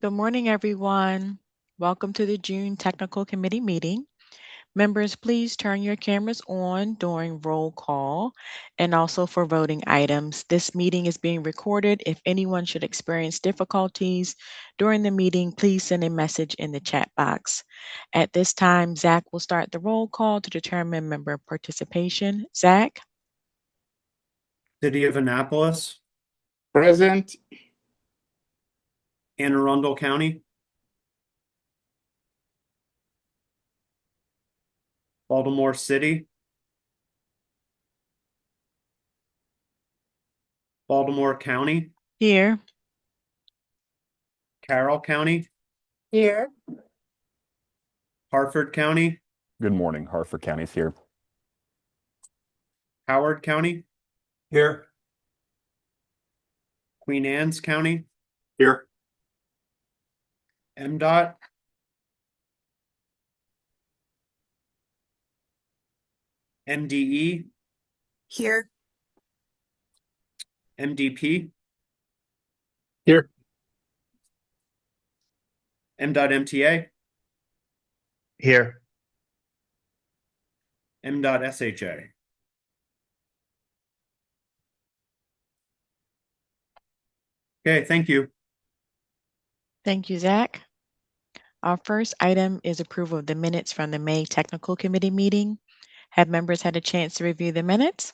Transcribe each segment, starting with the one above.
Good morning, everyone. Welcome to the June Technical Committee meeting. Members, please turn your cameras on during roll call and also for voting items. This meeting is being recorded. If anyone should experience difficulties during the meeting, please send a message in the chat box. At this time, Zach will start the roll call to determine member participation. Zach? City of Annapolis, Present. Anne Arundel County, Baltimore City, Baltimore County, Here. Carroll County, Here. Harford County, Good morning. Harford County's here. Howard County, Here. Queen Anne's County, Here. MDOT, MDE, Here. MDP, Here. MDOT MTA, Here. MDOT SHA. Okay, thank you. Thank you, Zach. Our first item is approval of the minutes from the May Technical Committee meeting. Have members had a chance to review the minutes?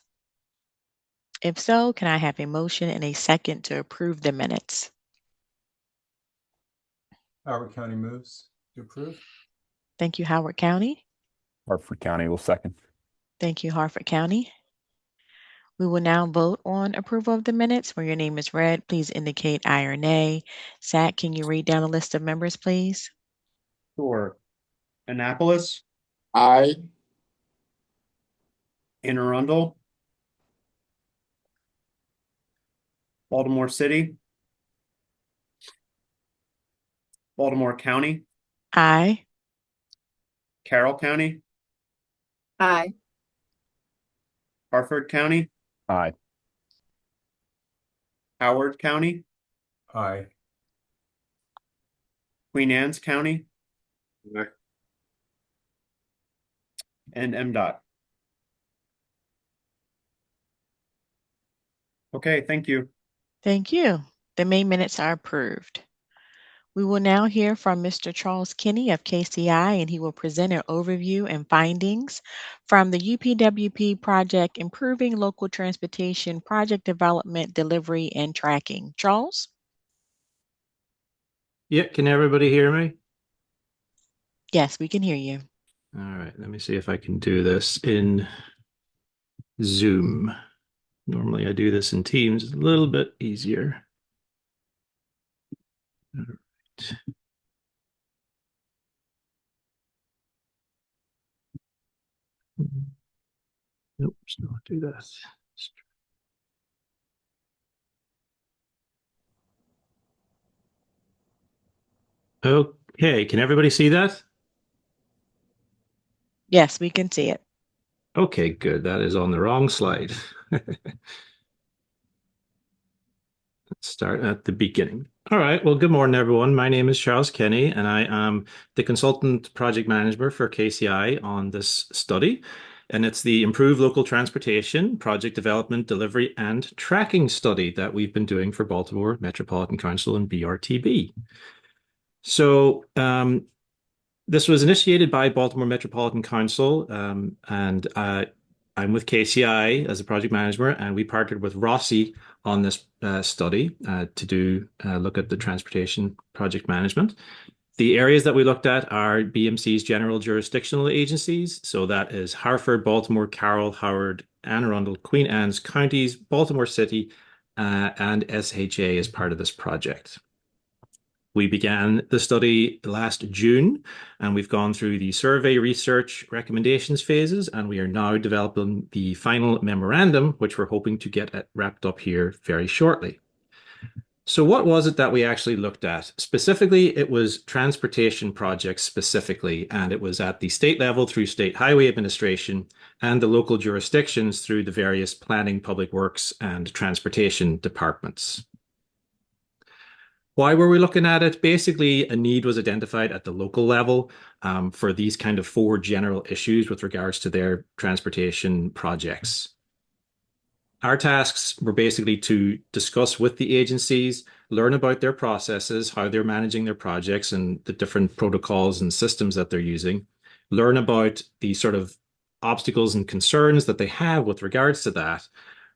If so, can I have a motion and a second to approve the minutes? Howard County moves to approve. Thank you, Howard County. Harford County will second. Thank you, Harford County. We will now vote on approval of the minutes. When your name is read, please indicate aye or nay. Zach, can you read down a list of members, please? Sure. Annapolis, Aye. Anne Arundel, Baltimore City, Baltimore County, Aye. Carroll County, Aye. Harford County, Aye. Howard County, Aye. Queen Anne's County, Aye. and MDOT. Okay, thank you. Thank you. The May minutes are approved. We will now hear from Mr. Charles Kinney of KCI, and he will present an overview and findings from the UPWP project, Improving Local Transportation Project Development, Delivery, and Tracking. Charles? Yeah, can everybody hear me? Yes, we can hear you. All right, let me see if I can do this in Zoom. Normally I do this in Teams, it's a little bit easier. All right. Nope, let's not do that. Okay, can everybody see that? Yes, we can see it. Okay, good. That is on the wrong slide. Let's start at the beginning. All right. Well, good morning, everyone. My name is Charles Kenny, and I am the consultant project manager for KCI on this study. And it's the Improve Local Transportation Project Development, Delivery, and Tracking study that we've been doing for Baltimore Metropolitan Council and BRTB. So this was initiated by Baltimore Metropolitan Council, and I'm with KCI as a project manager, and we partnered with Rossi on this study to look at the transportation project management. The areas that we looked at are BMC's general jurisdictional agencies. So that is Harford, Baltimore, Carroll, Howard, Anne Arundel, Queen Anne's counties, Baltimore City, and SHA as part of this project. We began the study last June, and we've gone through the survey, research, recommendations phases, and we are now developing the final memorandum, which we're hoping to get wrapped up here very shortly. So what was it that we actually looked at? Specifically, it was transportation projects specifically, and it was at the state level through State Highway Administration and the local jurisdictions through the various planning, public works, and transportation departments. Why were we looking at it? Basically, a need was identified at the local level for these kind of 4 general issues with regards to their transportation projects. Our tasks were basically to discuss with the agencies, learn about their processes, how they're managing their projects and the different protocols and systems that they're using, learn about the sort of obstacles and concerns that they have with regards to that,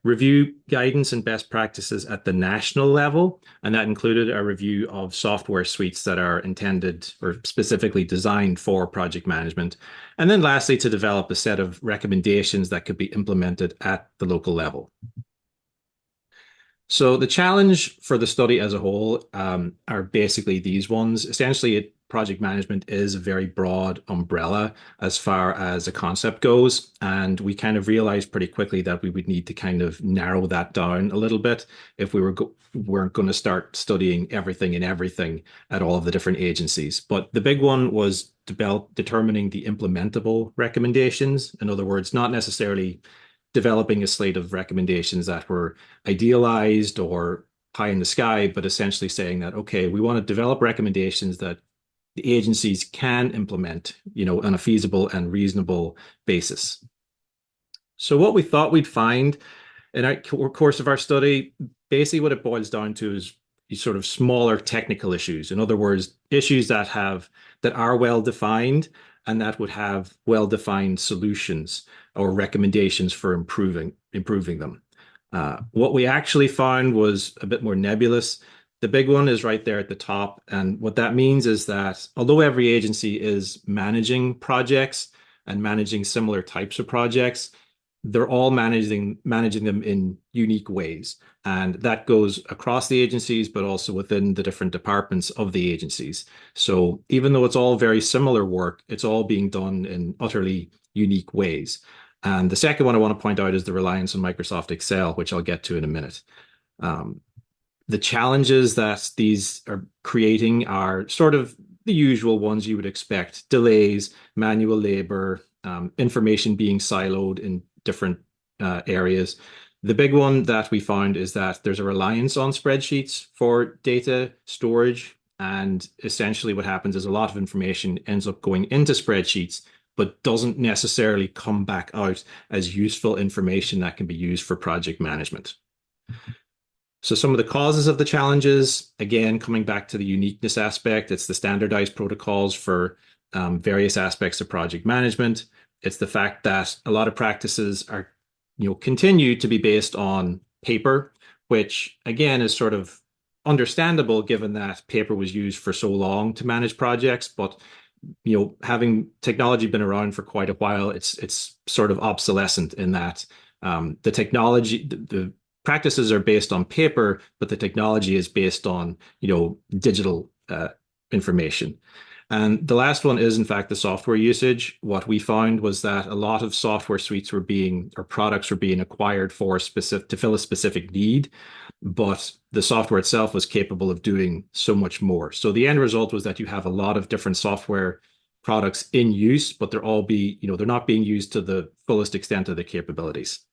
review guidance and best practices at the national level, and that included a review of software suites that are intended or specifically designed for project management. And then lastly, to develop a set of recommendations that could be implemented at the local level. So the challenge for the study as a whole are basically these ones. Essentially, project management is a very broad umbrella as far as a concept goes. And we kind of realized pretty quickly that we would need to kind of narrow that down a little bit if we weren't going to start studying everything and everything at all of the different agencies. But the big one was determining the implementable recommendations. In other words, not necessarily developing a slate of recommendations that were idealized or pie in the sky, but essentially saying that, okay, we want to develop recommendations that the agencies can implement, on a feasible and reasonable basis. So what we thought we'd find in our course of our study, basically what it boils down to is these sort of smaller technical issues. In other words, issues that are well defined and that would have well-defined solutions or recommendations for improving them. What we actually found was a bit more nebulous. The big one is right there at the top. And what that means is that although every agency is managing projects and managing similar types of projects, they're all managing them in unique ways. And that goes across the agencies, but also within the different departments of the agencies. So even though it's all very similar work, it's all being done in utterly unique ways. And the second one I want to point out is the reliance on Microsoft Excel, which I'll get to in a minute. The challenges that these are creating are sort of the usual ones you would expect: delays, manual labor, information being siloed in different areas. The big one that we found is that there's a reliance on spreadsheets for data storage. And essentially what happens is a lot of information ends up going into spreadsheets, but doesn't necessarily come back out as useful information that can be used for project management. So some of the causes of the challenges, again, coming back to the uniqueness aspect, it's the standardized protocols for various aspects of project management. It's the fact that a lot of practices are, continue to be based on paper, which again is sort of understandable given that paper was used for so long to manage projects. But having technology been around for quite a while, it's sort of obsolescent in that the technology, the practices are based on paper, but the technology is based on digital information. And the last one is, in fact, the software usage. What we found was that a lot of software suites products were being acquired to fill a specific need, but the software itself was capable of doing so much more. So the end result was that you have a lot of different software products in use, but they're not being used to the fullest extent of the capabilities.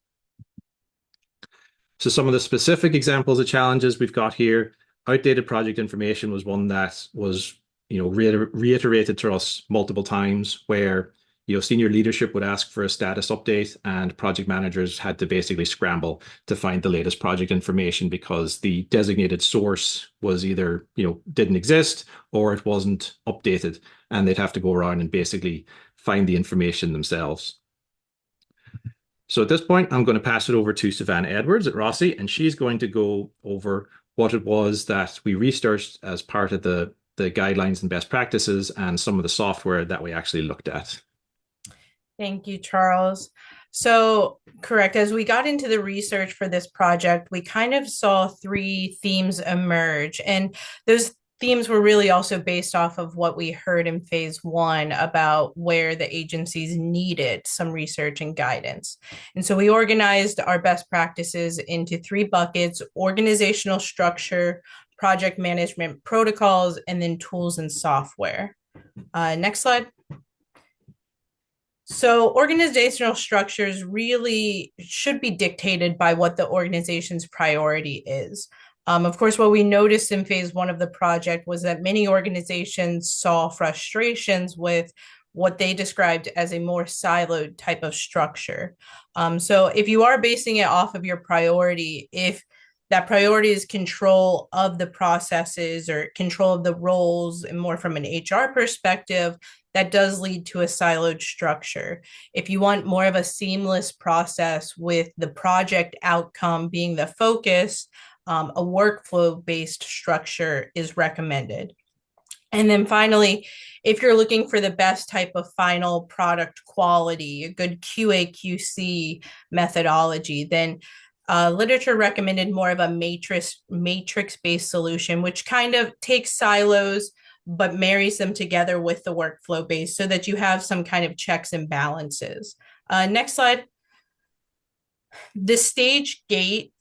So some of the specific examples of challenges we've got here: outdated project information was one that was reiterated to us multiple times, where senior leadership would ask for a status update and project managers had to basically scramble to find the latest project information because the designated source was either didn't exist or it wasn't updated, and they'd have to go around and basically find the information themselves. So at this point, I'm going to pass it over to Savannah Edwards at Rossi, and she's going to go over what it was that we researched as part of the guidelines and best practices and some of the software that we actually looked at. Thank you, Charles. So, correct. As we got into the research for this project, we kind of saw 3 themes emerge. And those themes were really also based off of what we heard in phase 1 about where the agencies needed some research and guidance. And so we organized our best practices into 3 buckets: organizational structure, project management protocols, and then tools and software. Next slide. So organizational structures really should be dictated by what the organization's priority is. Of course, what we noticed in phase one of the project was that many organizations saw frustrations with what they described as a more siloed type of structure. So if you are basing it off of your priority, if that priority is control of the processes or control of the roles and more from an HR perspective, that does lead to a siloed structure. If you want more of a seamless process with the project outcome being the focus, a workflow-based structure is recommended. And then finally, if you're looking for the best type of final product quality, a good QA/QC methodology, then literature recommended more of a matrix-based solution, which kind of takes silos but marries them together with the workflow base so that you have some kind of checks and balances. Next slide. The stage gate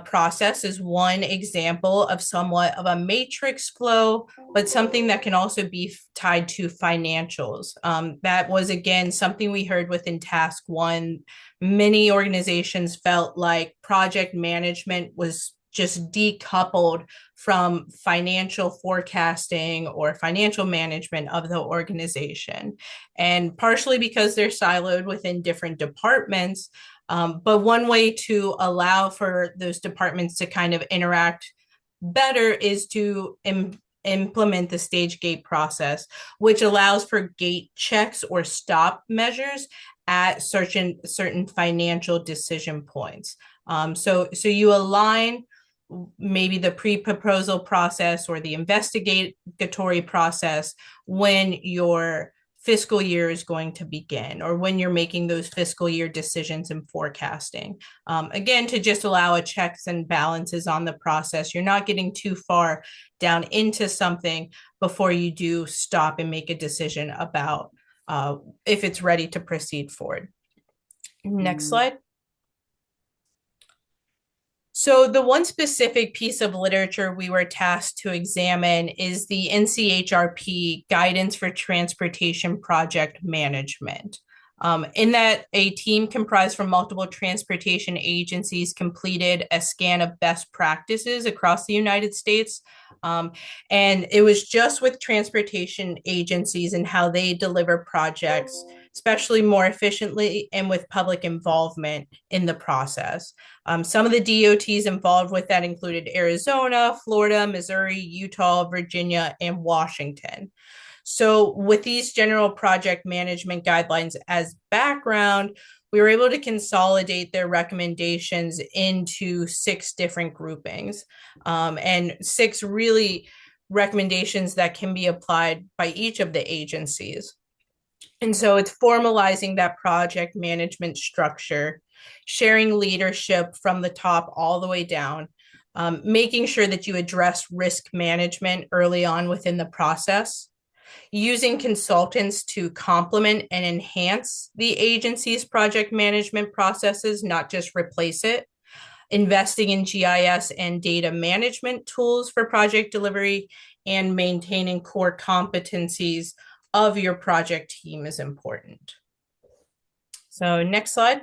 process is one example of somewhat of a matrix flow, but something that can also be tied to financials. That was, again, something we heard within task one. Many organizations felt like project management was just decoupled from financial forecasting or financial management of the organization. And partially because they're siloed within different departments, but one way to allow for those departments to kind of interact better is to implement the stage gate process, which allows for gate checks or stop measures at certain financial decision points. So you align maybe the pre-proposal process or the investigatory process when your fiscal year is going to begin or when you're making those fiscal year decisions and forecasting. Again, to just allow a checks and balances on the process. You're not getting too far down into something before you do stop and make a decision about if it's ready to proceed forward. Next slide. So the one specific piece of literature we were tasked to examine is the NCHRP Guidance for Transportation Project Management. In that, a team comprised from multiple transportation agencies completed a scan of best practices across the United States. And it was just with transportation agencies and how they deliver projects, especially more efficiently and with public involvement in the process. Some of the DOTs involved with that included Arizona, Florida, Missouri, Utah, Virginia, and Washington. So with these general project management guidelines as background, we were able to consolidate their recommendations into 6 different groupings, and 6 really recommendations that can be applied by each of the agencies. And so it's formalizing that project management structure, sharing leadership from the top all the way down, making sure that you address risk management early on within the process, using consultants to complement and enhance the agency's project management processes, not just replace it, investing in GIS and data management tools for project delivery, and maintaining core competencies of your project team is important. So next slide.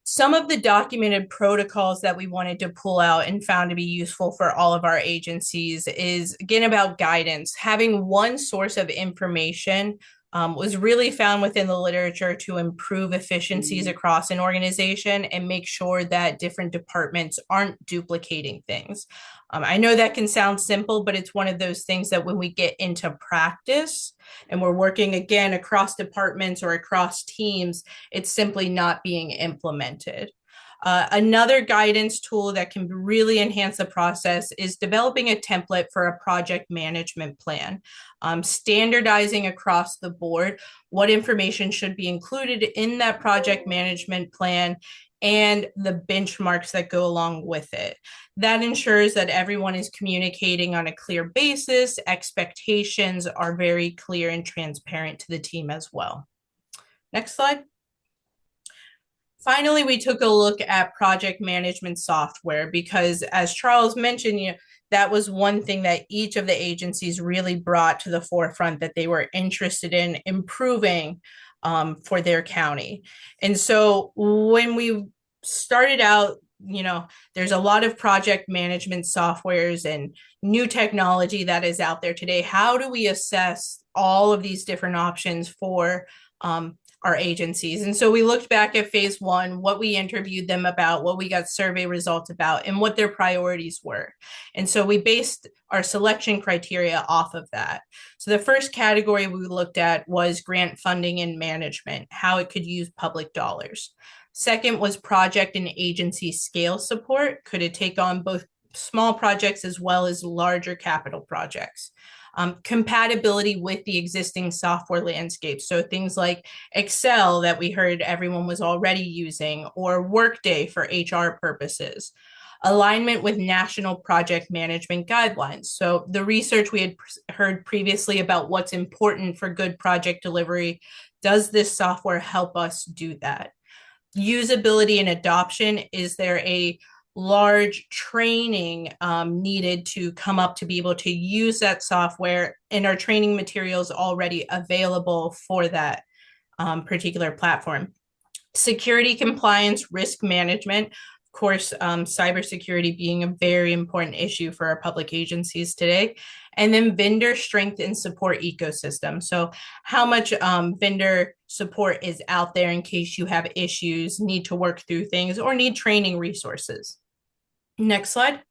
Some of the documented protocols that we wanted to pull out and found to be useful for all of our agencies is, again, about guidance. Having one source of information was really found within the literature to improve efficiencies across an organization and make sure that different departments aren't duplicating things. I know that can sound simple, but it's one of those things that when we get into practice and we're working again across departments or across teams, it's simply not being implemented. Another guidance tool that can really enhance the process is developing a template for a project management plan, standardizing across the board what information should be included in that project management plan and the benchmarks that go along with it. That ensures that everyone is communicating on a clear basis. Expectations are very clear and transparent to the team as well. Next slide. Finally, we took a look at project management software because, as Charles mentioned, that was one thing that each of the agencies really brought to the forefront that they were interested in improving for their county. And so when we started out, there's a lot of project management softwares and new technology that is out there today. How do we assess all of these different options for our agencies? And so we looked back at phase one, what we interviewed them about, what we got survey results about, and what their priorities were. And so we based our selection criteria off of that. So the first category we looked at was grant funding and management, how it could use public dollars. Second was project and agency scale support. Could it take on both small projects as well as larger capital projects? Compatibility with the existing software landscape. So things like Excel that we heard everyone was already using, or Workday for HR purposes. Alignment with national project management guidelines. So the research we had heard previously about what's important for good project delivery, does this software help us do that? Usability and adoption, is there a large training needed to come up to be able to use that software, and are training materials already available for that particular platform? Security, compliance, risk management. Of course, cybersecurity being a very important issue for our public agencies today. And then vendor strength and support ecosystem. So how much vendor support is out there in case you have issues, need to work through things, or need training resources. Next slide.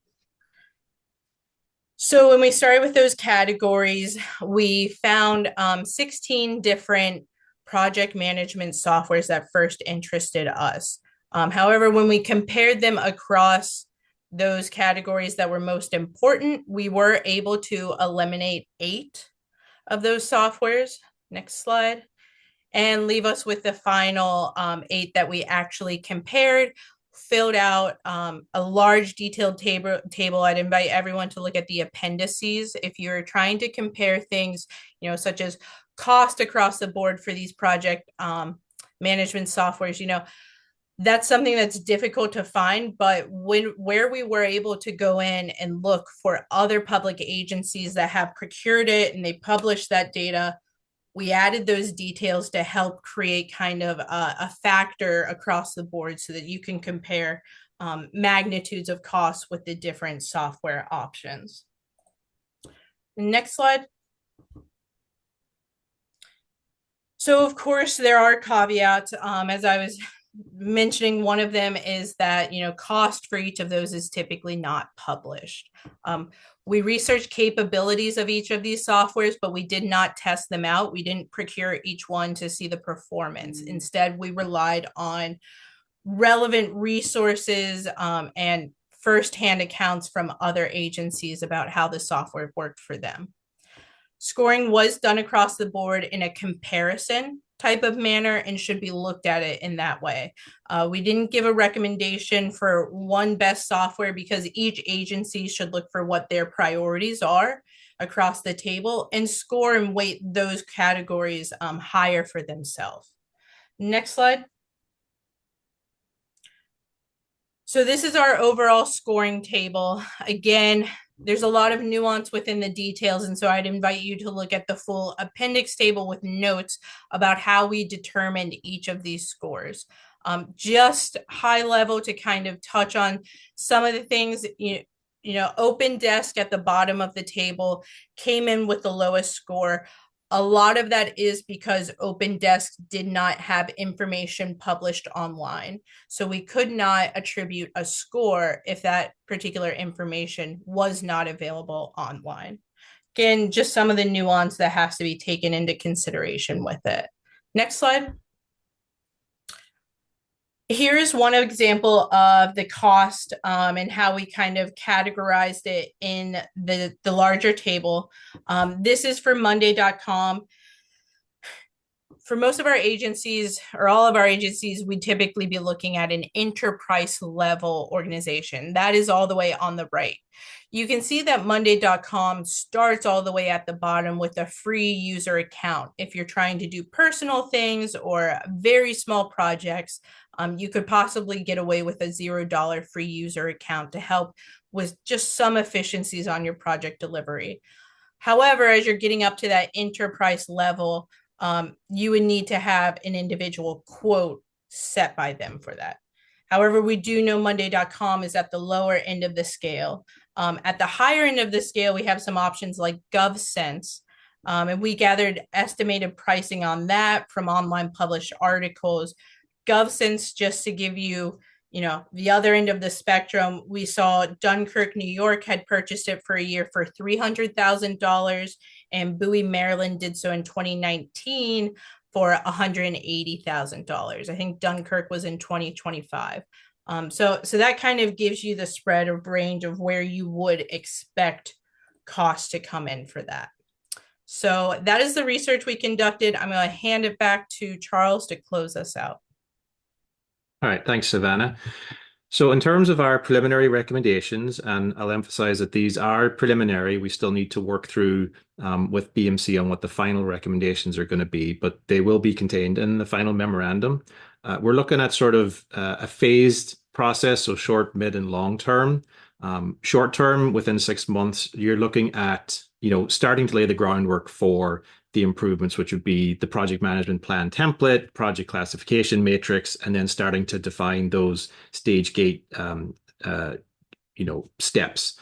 So when we started with those categories, we found 16 different project management softwares that first interested us. However, when we compared them across those categories that were most important, we were able to eliminate 8 of those softwares. Next slide. And leave us with the final 8 that we actually compared, filled out a large detailed table. I'd invite everyone to look at the appendices. If you're trying to compare things, such as cost across the board for these project management softwares, that's something that's difficult to find. But where we were able to go in and look for other public agencies that have procured it and they publish that data, we added those details to help create kind of a factor across the board so that you can compare magnitudes of costs with the different software options. Next slide. So of course, there are caveats. As I was mentioning, one of them is that, cost for each of those is typically not published. We researched capabilities of each of these softwares, but we did not test them out. We didn't procure each one to see the performance. Instead, we relied on relevant resources and firsthand accounts from other agencies about how the software worked for them. Scoring was done across the board in a comparison type of manner and should be looked at it in that way. We didn't give a recommendation for one best software because each agency should look for what their priorities are across the table and score and weight those categories higher for themselves. Next slide. So this is our overall scoring table. Again, there's a lot of nuance within the details, and so I'd invite you to look at the full appendix table with notes about how we determined each of these scores. Just high level to kind of touch on some of the things, Open Desk at the bottom of the table came in with the lowest score. A lot of that is because Open Desk did not have information published online. So we could not attribute a score if that particular information was not available online. Again, just some of the nuance that has to be taken into consideration with it. Next slide. Here's one example of the cost and how we kind of categorized it in the larger table. This is for Monday.com. For most of our agencies, or all of our agencies, we typically be looking at an enterprise level organization. That is all the way on the right. You can see that Monday.com starts all the way at the bottom with a free user account. If you're trying to do personal things or very small projects, you could possibly get away with a $0 free user account to help with just some efficiencies on your project delivery. However, as you're getting up to that enterprise level, you would need to have an individual quote set by them for that. However, we do know Monday.com is at the lower end of the scale. At the higher end of the scale, we have some options like GovSense. And we gathered estimated pricing on that from online published articles. GovSense, just to give you, the other end of the spectrum, we saw Dunkirk, New York had purchased it for a year for $300,000, and Bowie, Maryland did so in 2019 for $180,000. I think Dunkirk was in 2025. So that kind of gives you the spread of range of where you would expect costs to come in for that. So that is the research we conducted. I'm going to hand it back to Charles to close us out. All right, thanks, Savannah. So in terms of our preliminary recommendations, and I'll emphasize that these are preliminary, we still need to work through with BMC on what the final recommendations are going to be, but they will be contained in the final memorandum. We're looking at sort of a phased process, so short, mid, and long term. Short term, within 6 months, you're looking at starting to lay the groundwork for the improvements, which would be the project management plan template, project classification matrix, and then starting to define those stage gate, steps.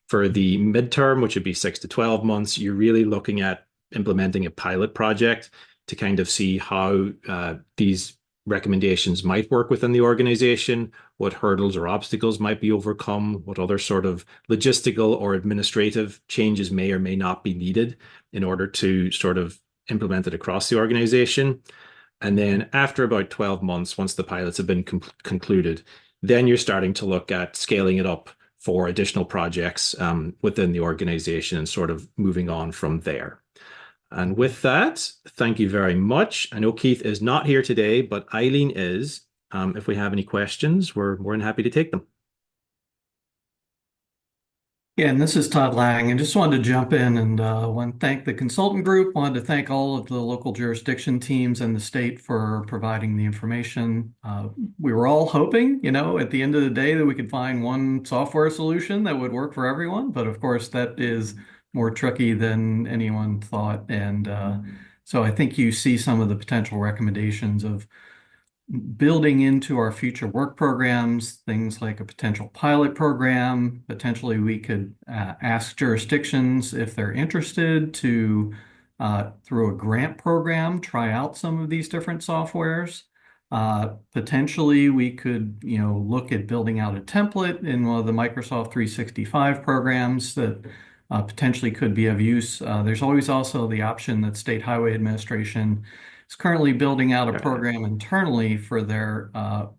For the midterm, which would be 6 to 12 months, you're really looking at implementing a pilot project to kind of see how these recommendations might work within the organization, what hurdles or obstacles might be overcome, what other sort of logistical or administrative changes may or may not be needed in order to sort of implement it across the organization. And then after about 12 months, once the pilots have been concluded, then you're starting to look at scaling it up for additional projects within the organization and sort of moving on from there. And with that, thank you very much. I know Keith is not here today, but Eileen is. If we have any questions, we're more than happy to take them. Yeah, and this is Todd Lang, and just wanted to jump in and want to thank the consultant group, wanted to thank all of the local jurisdiction teams and the state for providing the information. We were all hoping, at the end of the day that we could find one software solution that would work for everyone, but of course that is more tricky than anyone thought. And so I think you see some of the potential recommendations of building into our future work programs, things like a potential pilot program. Potentially we could ask jurisdictions if they're interested to, through a grant program, try out some of these different softwares. Potentially we could, look at building out a template in one of the Microsoft 365 programs that potentially could be of use. There's always also the option that State Highway Administration is currently building out a program internally for their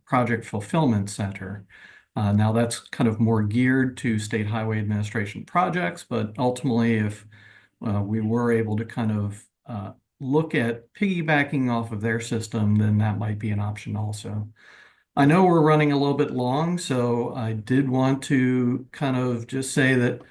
project fulfillment center. Now that's kind of more geared to State Highway Administration projects, but ultimately if we were able to kind of look at piggybacking off of their system, then that might be an option also. I know we're running a little bit long, so I did want to kind of just say that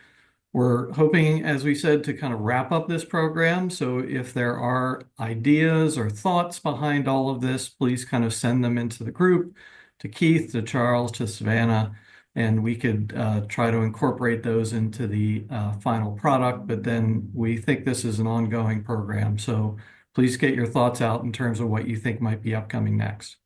we're hoping, as we said, to kind of wrap up this program. So if there are ideas or thoughts behind all of this, please kind of send them into the group, to Keith, to Charles, to Savannah, and we could try to incorporate those into the final product. But then we think this is an ongoing program. So please get your thoughts out in terms of what you think might be upcoming next.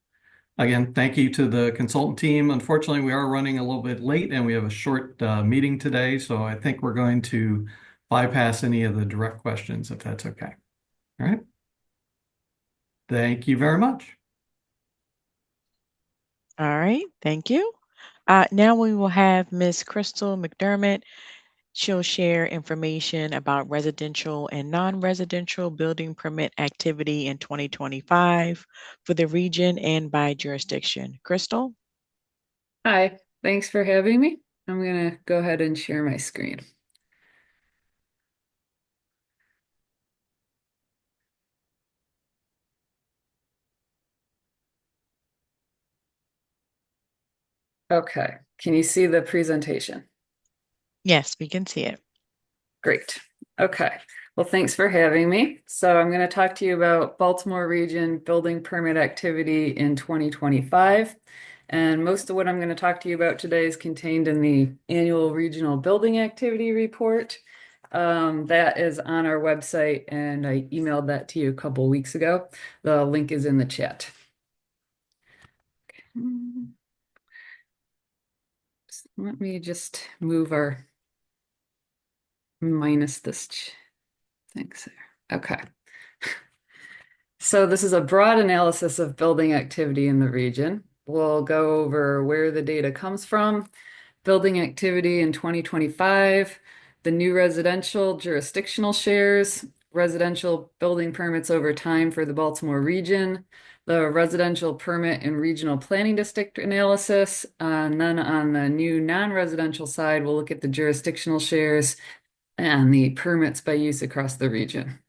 Again, thank you to the consultant team. Unfortunately, we are running a little bit late and we have a short meeting today, so I think we're going to bypass any of the direct questions if that's okay. All right. Thank you very much. All right, thank you. Now we will have Ms. Crystal McDermott. She'll share information about residential and non-residential building permit activity in 2025 for the region and by jurisdiction. Crystal? Hi, thanks for having me. I'm going to go ahead and share my screen. Okay, can you see the presentation? Yes, we can see it. Great. Okay. Well, thanks for having me. So I'm going to talk to you about Baltimore Region building permit activity in 2025. And most of what I'm going to talk to you about today is contained in the annual regional building activity report. That is on our website, and I emailed that to you a couple weeks ago. The link is in the chat. let me just move our minus this thanks there. Okay. So this is a broad analysis of building activity in the region. We'll go over where the data comes from, building activity in 2025, the new residential jurisdictional shares, residential building permits over time for the Baltimore region, the residential permit and regional planning district analysis, and then on the new non-residential side, we'll look at the jurisdictional shares and the permits by use across the region.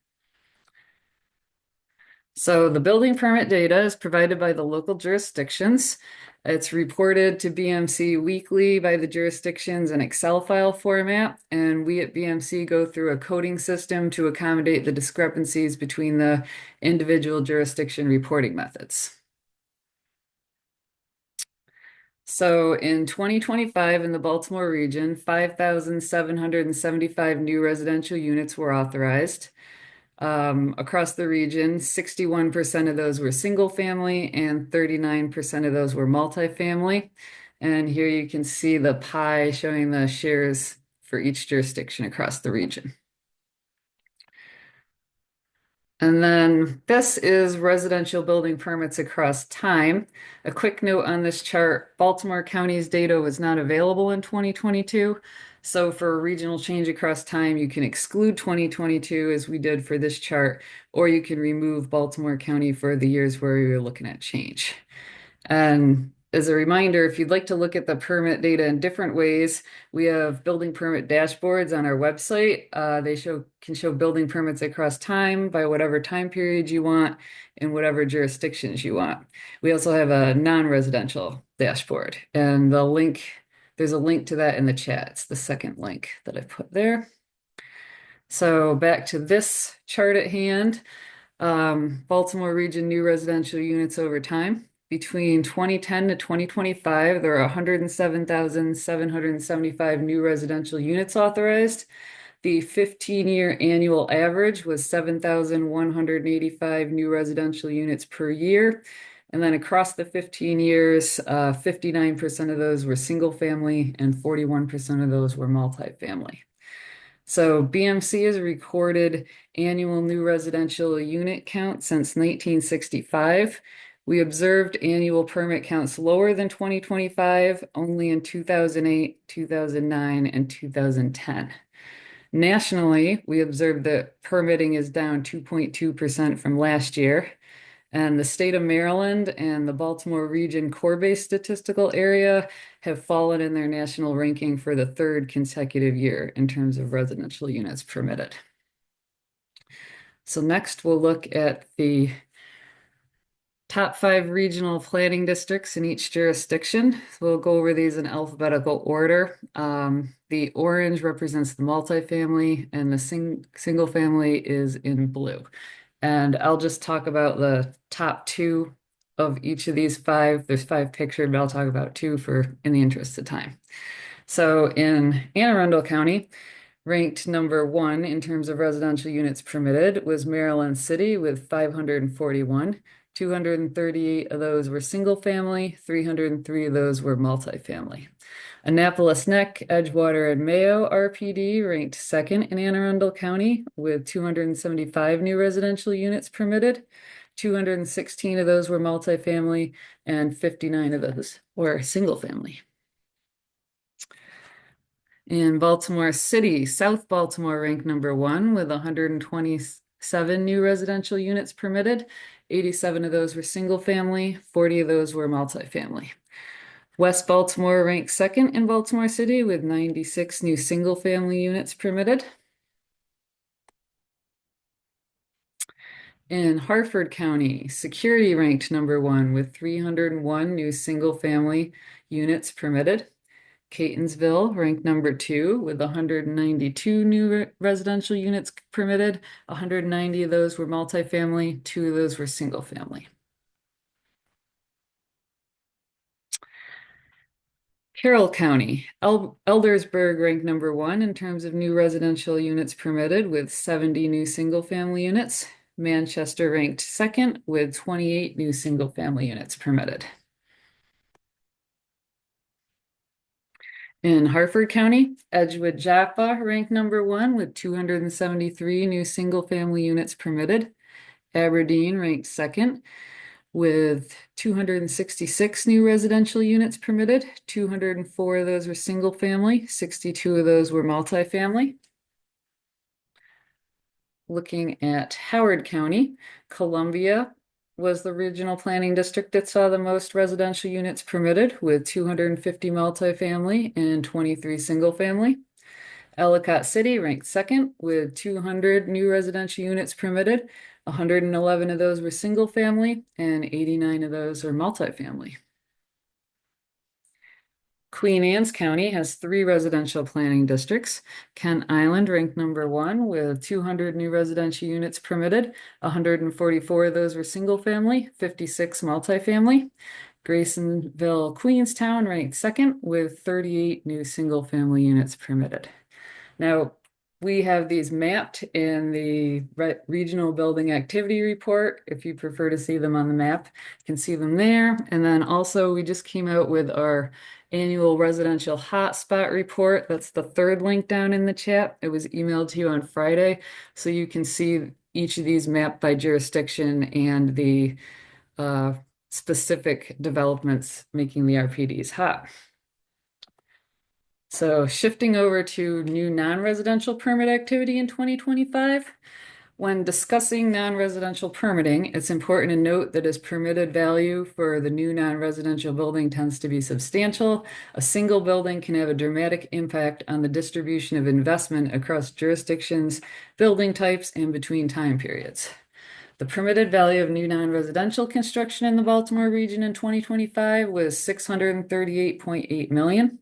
So the building permit data is provided by the local jurisdictions. It's reported to BMC weekly by the jurisdictions in Excel file format, and we at BMC go through a coding system to accommodate the discrepancies between the individual jurisdiction reporting methods. So in 2025 in the Baltimore region, 5,775 new residential units were authorized. Across the region, 61% of those were single family and 39% of those were multifamily. And here you can see the pie showing the shares for each jurisdiction across the region. And then this is residential building permits across time. A quick note on this chart, Baltimore County's data was not available in 2022. So for a regional change across time, you can exclude 2022 as we did for this chart, or you can remove Baltimore County for the years where you're looking at change. And as a reminder, if you'd like to look at the permit data in different ways, we have building permit dashboards on our website. They can show building permits across time by whatever time period you want in whatever jurisdictions you want. We also have a non-residential dashboard, and there's a link to that in the chat. It's the second link that I put there. So back to this chart at hand, Baltimore region new residential units over time. Between 2010 to 2025, there are 107,775 new residential units authorized. The 15-year annual average was 7,185 new residential units per year. And then across the 15 years, 59% of those were single family and 41% of those were multifamily. So BMC has recorded annual new residential unit count since 1965. We observed annual permit counts lower than 2025 only in 2008, 2009, and 2010. Nationally, we observed that permitting is down 2.2% from last year. And the state of Maryland and the Baltimore region core-based statistical area have fallen in their national ranking for the third consecutive year in terms of residential units permitted. So next we'll look at the top 5 regional planning districts in each jurisdiction. So we'll go over these in alphabetical order. The orange represents the multifamily and the single family is in blue. And I'll just talk about the top 2 of each of these 5. There's 5 pictured, but I'll talk about 2 in the interest of time. So in Anne Arundel County, ranked number 1 in terms of residential units permitted was Maryland City with 541. 238 of those were single family, 303 of those were multifamily. Annapolis Neck, Edgewater, and Mayo RPD ranked 2nd in Anne Arundel County with 275 new residential units permitted. 216 of those were multifamily and 59 of those were single family. In Baltimore City, South Baltimore ranked number 1 with 127 new residential units permitted. 87 of those were single family, 40 of those were multifamily. West Baltimore ranked 2nd in Baltimore City with 96 new single family units permitted. In Harford County, Security ranked number 1 with 301 new single family units permitted. Catonsville ranked number 2 with 192 new residential units permitted. 190 of those were multifamily, 2 of those were single family. Carroll County, Eldersburg ranked number 1 in terms of new residential units permitted with 70 new single family units. Manchester ranked 2nd with 28 new single family units permitted. In Harford County, Edgewood Jaffa ranked number 1 with 273 new single-family units permitted. Aberdeen ranked second with 266 new residential units permitted. 204 of those were single-family, 62 of those were multifamily. Looking at Howard County, Columbia was the regional planning district that saw the most residential units permitted, with 250 multifamily and 23 single-family. Ellicott City ranked second with 200 new residential units permitted. 111 of those were single-family and 89 of those are multifamily. Queen Anne's County has 3 residential planning districts. Kent Island ranked number 1 with 200 new residential units permitted. 144 of those were single family, 56 multifamily. Graysonville, Queenstown ranked second with 38 new single family units permitted. Now, we have these mapped in the regional building activity report. If you prefer to see them on the map, you can see them there. And then also we just came out with our annual residential hotspot report. That's the 3rd link down in the chat. It was emailed to you on Friday. So you can see each of these mapped by jurisdiction and the specific developments making the RPDs hot. So shifting over to new non-residential permit activity in 2025. When discussing non-residential permitting, it's important to note that as permitted value for the new non-residential building tends to be substantial, a single building can have a dramatic impact on the distribution of investment across jurisdictions, building types, and between time periods. The permitted value of new non-residential construction in the Baltimore region in 2025 was $638.8 million.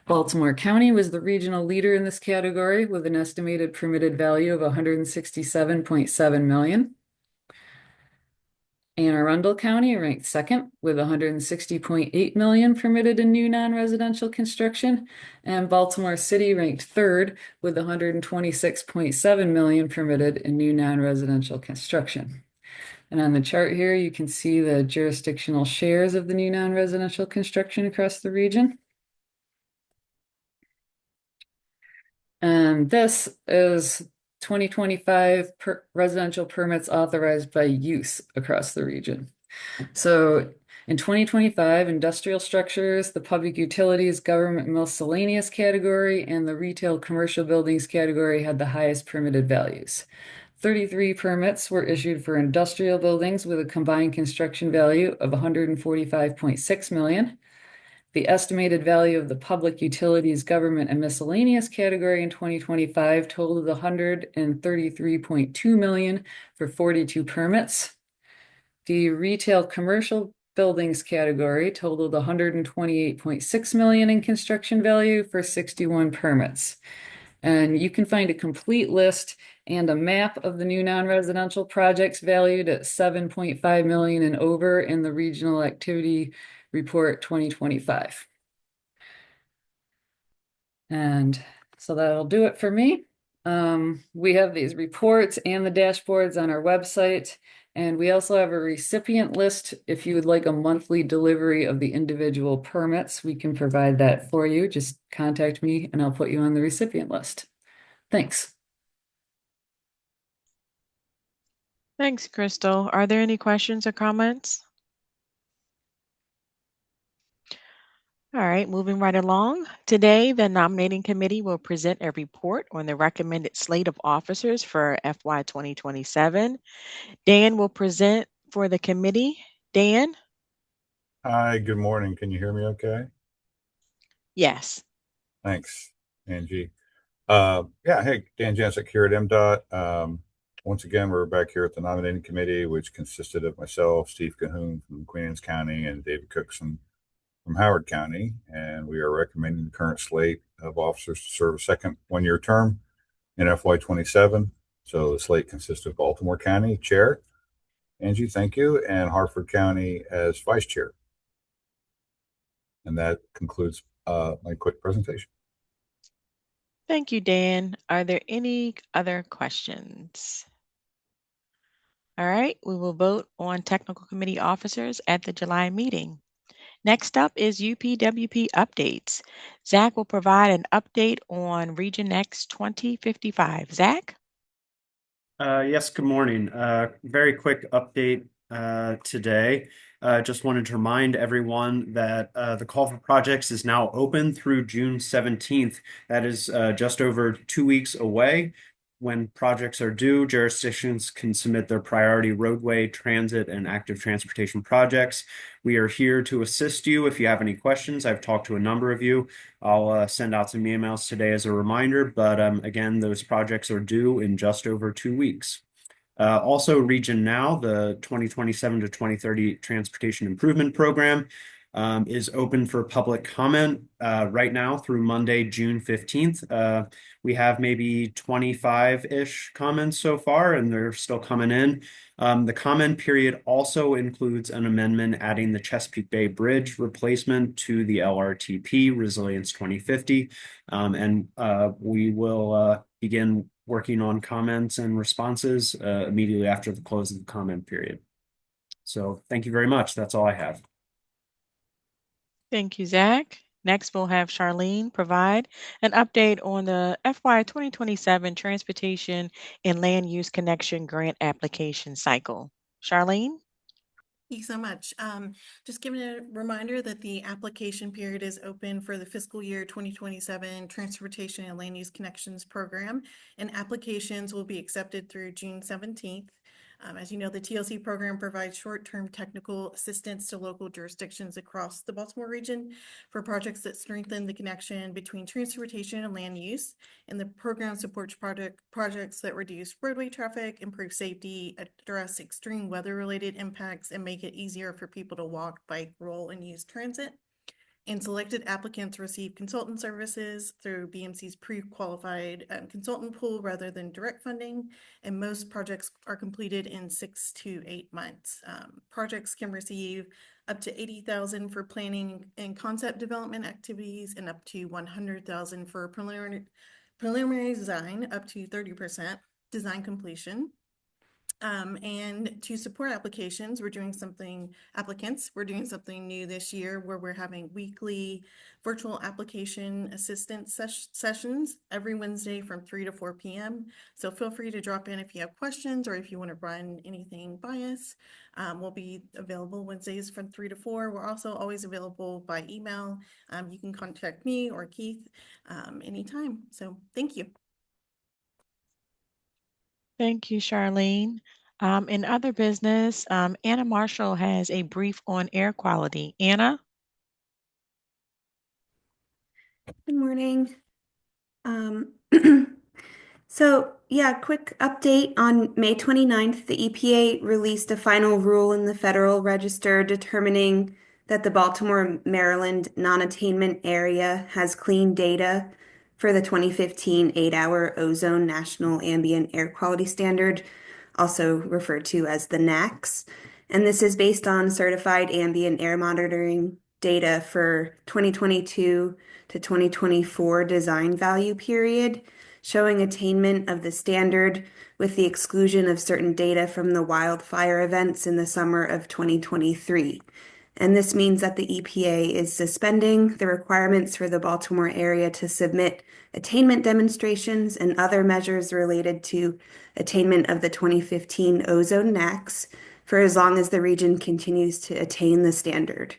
Baltimore County was the regional leader in this category with an estimated permitted value of $167.7 million. Anne Arundel County ranked second with $160.8 million permitted in new non-residential construction, and Baltimore City ranked 3rd with $126.7 million permitted in new non-residential construction. And on the chart here, you can see the jurisdictional shares of the new non-residential construction across the region. And this is 2025 residential permits authorized by use across the region. So in 2025, industrial structures, the public utilities, government miscellaneous category, and the retail commercial buildings category had the highest permitted values. 33 permits were issued for industrial buildings with a combined construction value of $145.6 million. The estimated value of the public utilities, government, and miscellaneous category in 2025 totaled $133.2 million for 42 permits. The retail commercial buildings category totaled $128.6 million in construction value for 61 permits. And you can find a complete list and a map of the new non-residential projects valued at $7.5 million and over in the Regional Activity Report 2025. And so that'll do it for me. We have these reports and the dashboards on our website, and we also have a recipient list. If you would like a monthly delivery of the individual permits, we can provide that for you. Just contact me and I'll put you on the recipient list. Thanks. Thanks, Crystal. Are there any questions or comments? All right, moving right along. Today, the nominating committee will present a report on the recommended slate of officers for FY 2027. Dan will present for the committee. Dan? Hi, good morning. Can you hear me okay? Yes. Thanks, Angie. Yeah, hey, Dan Jancic here at MDOT. Once again, we're back here at the nominating committee, which consisted of myself, Steve Cahoon from Queen Anne's County, and David Cookson from Howard County, and we are recommending the current slate of officers to serve a second one-year term in FY 27. So the slate consists of Baltimore County Chair, Angie, thank you, and Harford County as Vice Chair. And that concludes my quick presentation. Thank you, Dan. Are there any other questions? All right, we will vote on technical committee officers at the July meeting. Next up is UPWP updates. Zach will provide an update on Region Next 2055. Zach? Yes, good morning. Very quick update today. Just wanted to remind everyone that the call for projects is now open through June 17th. That is just over 2 weeks away. When projects are due, jurisdictions can submit their priority roadway, transit, and active transportation projects. We are here to assist you if you have any questions. I've talked to a number of you. I'll send out some emails today as a reminder, but again, those projects are due in just over 2 weeks. Also, Region Now, the 2027 to 2030 Transportation Improvement Program, is open for public comment right now through Monday, June 15th. We have maybe 25-ish comments so far, and they're still coming in. The comment period also includes an amendment adding the Chesapeake Bay Bridge replacement to the LRTP Resilience 2050. And we will begin working on comments and responses immediately after the close of the comment period. So thank you very much. That's all I have. Thank you, Zach. Next, we'll have Charlene provide an update on the FY 2027 Transportation and Land Use Connection Grant application cycle. Charlene? Thank you so much. Just giving a reminder that the application period is open for the fiscal year 2027 Transportation and Land Use Connections Program, and applications will be accepted through June 17th. As you know, the TLC program provides short-term technical assistance to local jurisdictions across the Baltimore region for projects that strengthen the connection between transportation and land use. And the program supports projects that reduce roadway traffic, improve safety, address extreme weather-related impacts, and make it easier for people to walk, bike, roll, and use transit. And selected applicants receive consultant services through BMC's pre-qualified consultant pool rather than direct funding. And most projects are completed in 6 to 8 months. Projects can receive up to $80,000 for planning and concept development activities, and up to $100,000 for preliminary design, up to 30% design completion. And to support applicants, we're doing something new this year where we're having weekly virtual application assistance sessions every Wednesday from 3 to 4 p.m. So feel free to drop in if you have questions or if you want to run anything by us. We'll be available Wednesdays from 3 to 4. We're also always available by email. You can contact me or Keith anytime. So thank you. Thank you, Charlene. In other business, Anna Marshall has a brief on air quality. Anna? Good morning. Quick update. On May 29th, the EPA released a final rule in the Federal Register determining that the Baltimore, Maryland non-attainment area has clean data for the 2015 8-hour ozone national ambient air quality standard, also referred to as the NAAQS. And this is based on certified ambient air monitoring data for 2022 to 2024 design value period, showing attainment of the standard with the exclusion of certain data from the wildfire events in the summer of 2023. And this means that the EPA is suspending the requirements for the Baltimore area to submit attainment demonstrations and other measures related to attainment of the 2015 ozone NAAQS for as long as the region continues to attain the standard.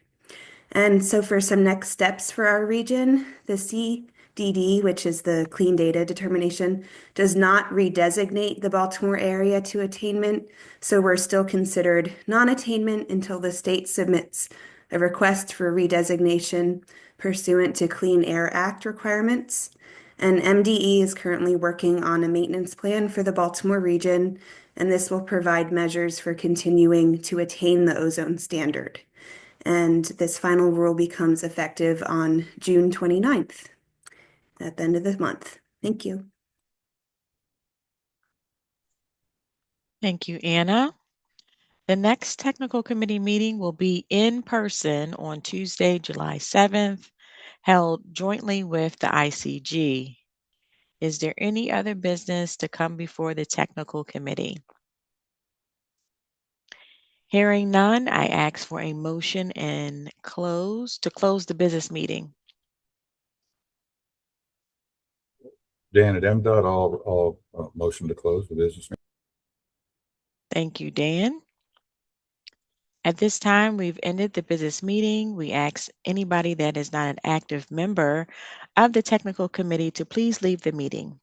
And so for some next steps for our region, the CDD, which is the Clean Data Determination, does not redesignate the Baltimore area to attainment, so we're still considered non-attainment until the state submits a request for redesignation pursuant to Clean Air Act requirements. And MDE is currently working on a maintenance plan for the Baltimore region, and this will provide measures for continuing to attain the ozone standard. And this final rule becomes effective on June 29th, at the end of the month. Thank you. Thank you, Anna. The next technical committee meeting will be in person on Tuesday, July 7th, held jointly with the ICG. Is there any other business to come before the technical committee? Hearing none, I ask for a motion to close the business meeting. Dan at MDOT, I'll motion to close the business meeting. Thank you, Dan. At this time, we've ended the business meeting. We ask anybody that is not an active member of the technical committee to please leave the meeting.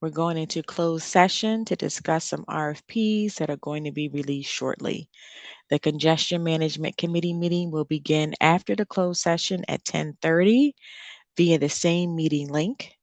We're going into closed session to discuss some RFPs that are going to be released shortly. The Congestion Management Committee meeting will begin after the closed session at 10:30 via the same meeting link.